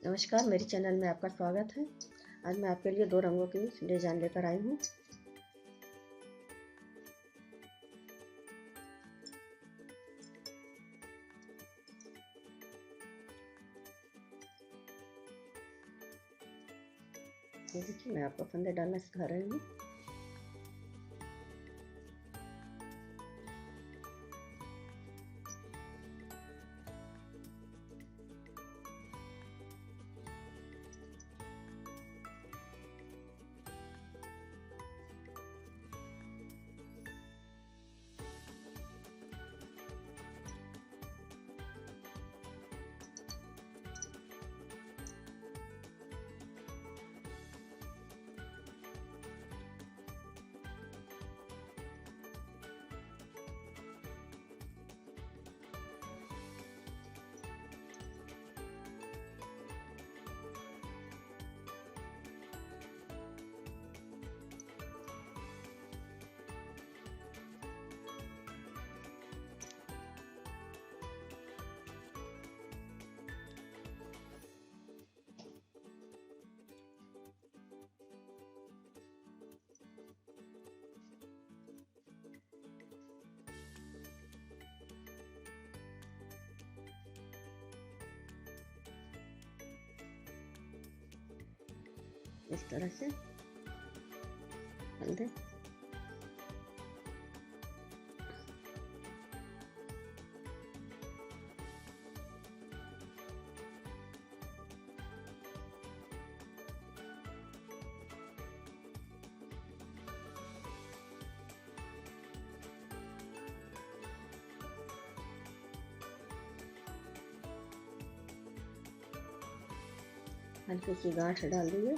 नमस्कार, मेरे चैनल में आपका स्वागत है। आज मैं आपके लिए 2 रंगों की डिज़ाइन लेकर आई हूँ। ये देखिए, मैं आपको फंदे डालना सिखा रही हूँ। इस तरह से फंदे हल्की सी गांठ डाल दीजिए।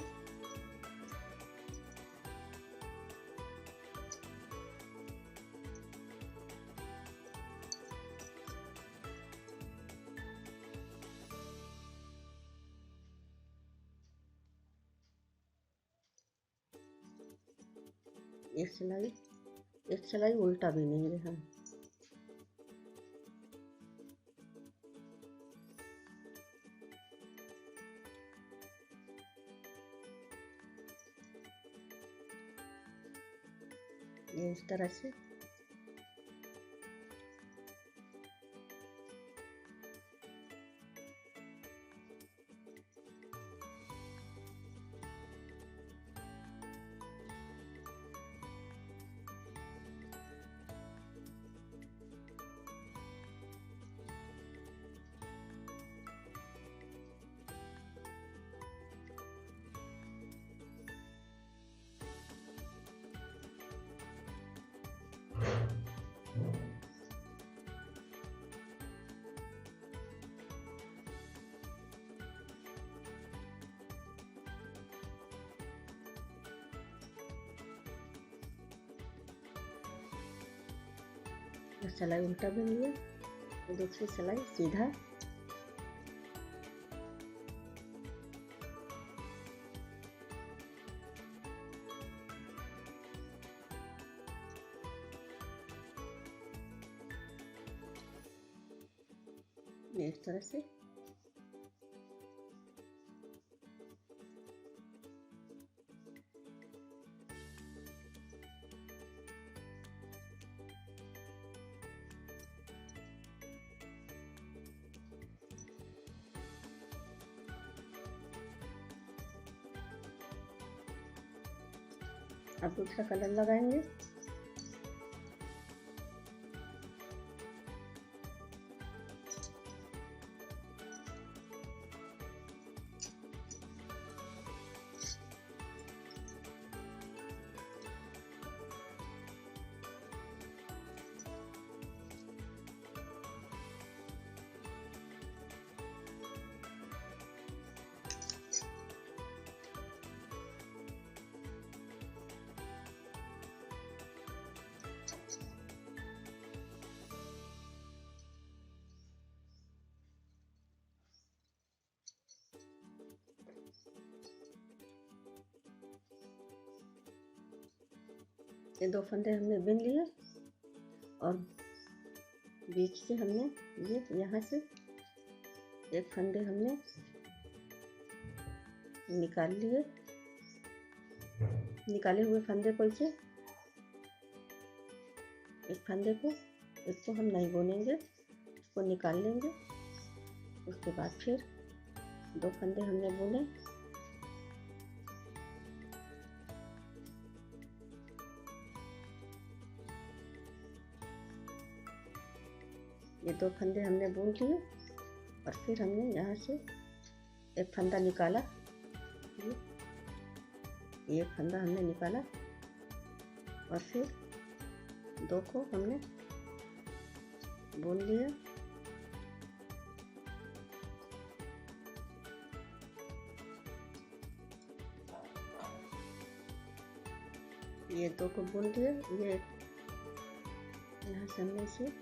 एक सिलाई उल्टा भी नहीं रहा। ये इस तरह से सिलाई उल्टा बनी है, तो दूसरी सिलाई सीधा। ये इस तरह से अब दूसरा कलर लगाएंगे। ये 2 फंदे हमने बिन लिए और बीच से हमने ये यहाँ से एक फंदे हमने निकाल लिए। निकाले हुए फंदे को इसे, इस फंदे को, इसको हम नहीं बुनेंगे, इसको निकाल लेंगे। उसके बाद फिर 2 फंदे हमने बुने। ये 2 फंदे हमने बुन लिए और फिर हमने यहाँ से एक फंदा निकाला। ये फंदा हमने निकाला और फिर 2 को हमने बुन लिया। ये 2 को बुन लिया। ये यहाँ से हमने इसे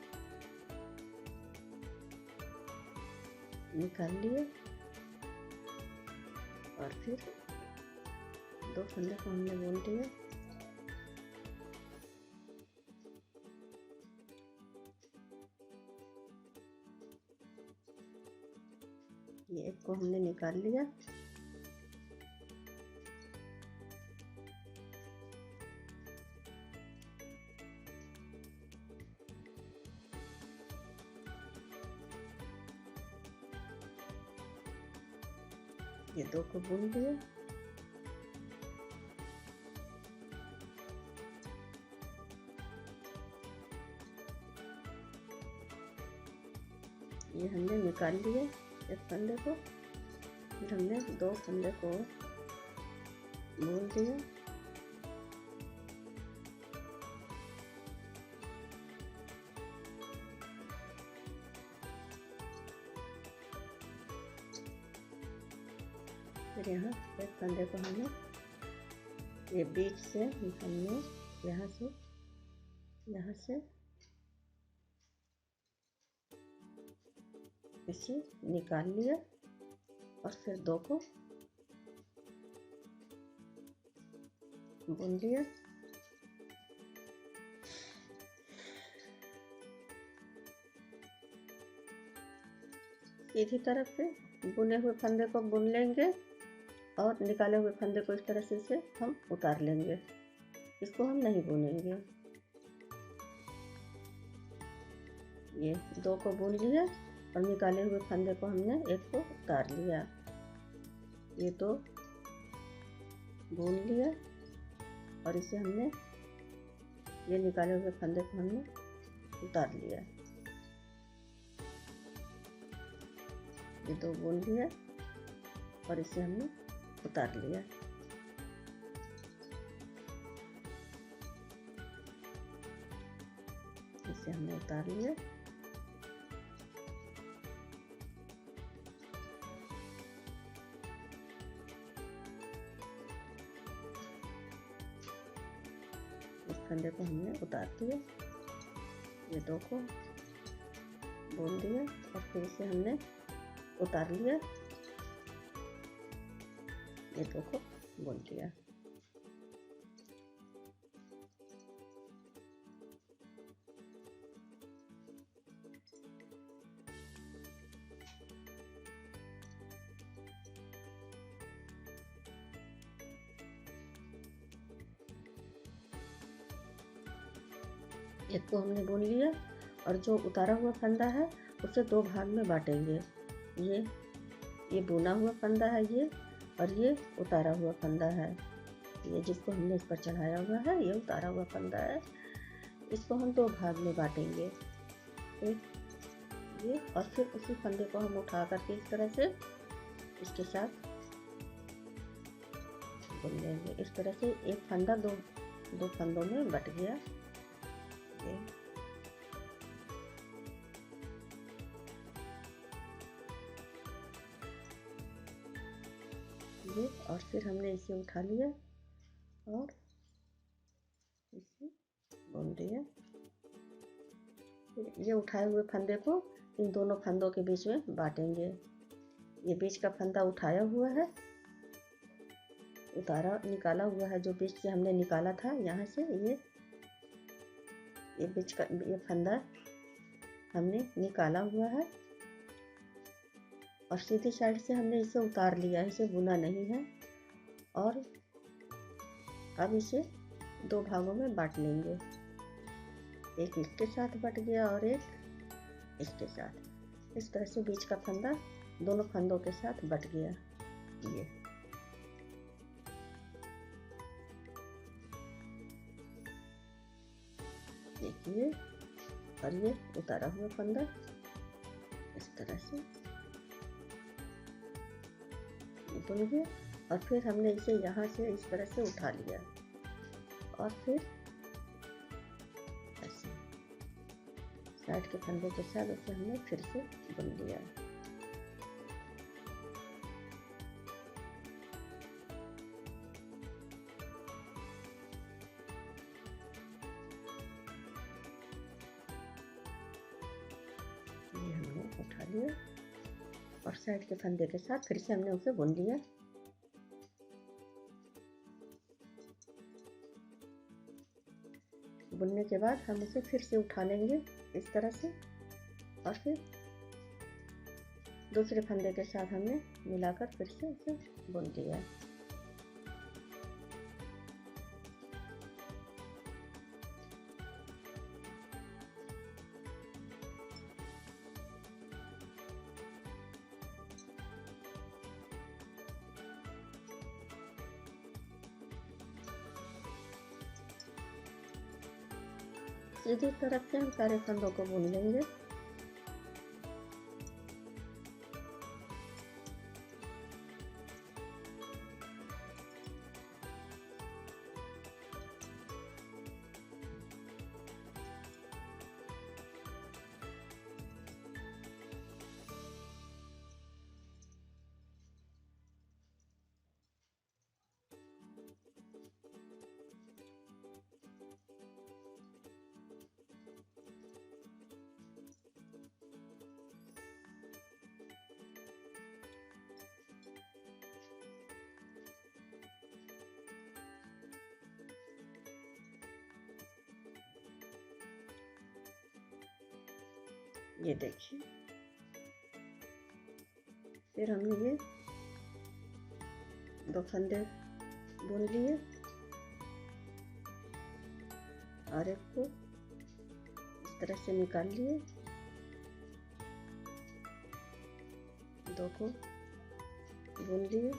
निकाल लिए और फिर 2 फंदे को हमने बुन लिया। ये एक को हमने निकाल लिया। ये 2 को बुन लिया। ये हमने निकाल लिया एक फंदे को। फिर हमने 2 फंदे को बुन दिया। फिर यहाँ एक फंदे को हमने ये बीच से हमने यहाँ से इसे निकाल लिया और फिर 2 को बुन लिया। सीधी तरफ से बुने हुए फंदे को बुन लेंगे और निकाले हुए फंदे को इस तरह से हम उतार लेंगे। इसको हम नहीं बुनेंगे। ये 2 को बुन लिया और निकाले हुए फंदे को हमने एक को उतार लिया। ये 2 बुन लिया और इसे हमने, ये निकाले हुए फंदे को हमने उतार लिया। ये 2 बुन लिया और इसे हमने उतार लिया। इसे हमने उतार लिया। इस फंदे को हमने उतार दिया। ये 2 को बुन दिया और फिर इसे हमने उतार लिया। ये 2 को बुन लिया। एक को हमने बुन लिया और जो उतारा हुआ फंदा है उसे 2 भाग में बांटेंगे। ये बुना हुआ फंदा है ये, और ये उतारा हुआ फंदा है। ये जिसको हमने इस पर चढ़ाया हुआ है ये उतारा हुआ फंदा है। इसको हम 2 भाग में बांटेंगे। एक ये, और फिर उसी फंदे को हम उठा करके इस तरह से इसके साथ बुन लेंगे। इस तरह से एक फंदा दो फंदों में बट गया। ये और फिर हमने इसे उठा लिया और इसे बुन दिया। फिर ये उठाए हुए फंदे को इन दोनों फंदों के बीच में बांटेंगे। ये बीच का फंदा उठाया हुआ है, निकाला हुआ है, जो बीच से हमने निकाला था यहाँ से। ये बीच का ये फंदा हमने निकाला हुआ है और सीधी साइड से हमने इसे उतार लिया, इसे बुना नहीं है। और अब इसे 2 भागों में बांट लेंगे। एक इसके साथ बट गया और एक इसके साथ। इस तरह से बीच का फंदा दोनों फंदों के साथ बट गया। ये देखिए, और ये उतारा हुआ फंदा इस तरह से बुन गया। और फिर हमने इसे यहाँ से इस तरह से उठा लिया और फिर ऐसे साइड के फंदे के साथ उसे हमने फिर से बुन लिया। ये हमने उठा लिया और साइड के फंदे के साथ फिर से हमने उसे बुन लिया। बुनने के बाद हम उसे फिर से उठा लेंगे इस तरह से और फिर दूसरे फंदे के साथ हमने मिलाकर फिर से उसे बुन लिया। सीधी तरफ से हम सारे फंदों को बुन लेंगे। ये देखिए, फिर हमने ये 2 फंदे बुन लिए और एक को इस तरह से निकाल लिए, 2 को बुन लिए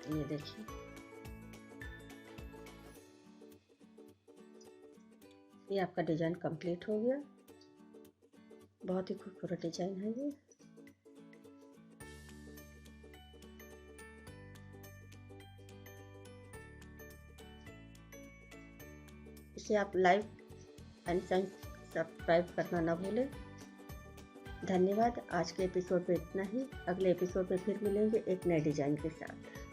ये देखिए, ये आपका डिजाइन कंप्लीट हो गया। बहुत ही खूबसूरत डिजाइन है ये। इसे आप लाइक एंड सब्सक्राइब करना ना भूलें। धन्यवाद। आज के एपिसोड में इतना ही। अगले एपिसोड में फिर मिलेंगे एक नए डिजाइन के साथ।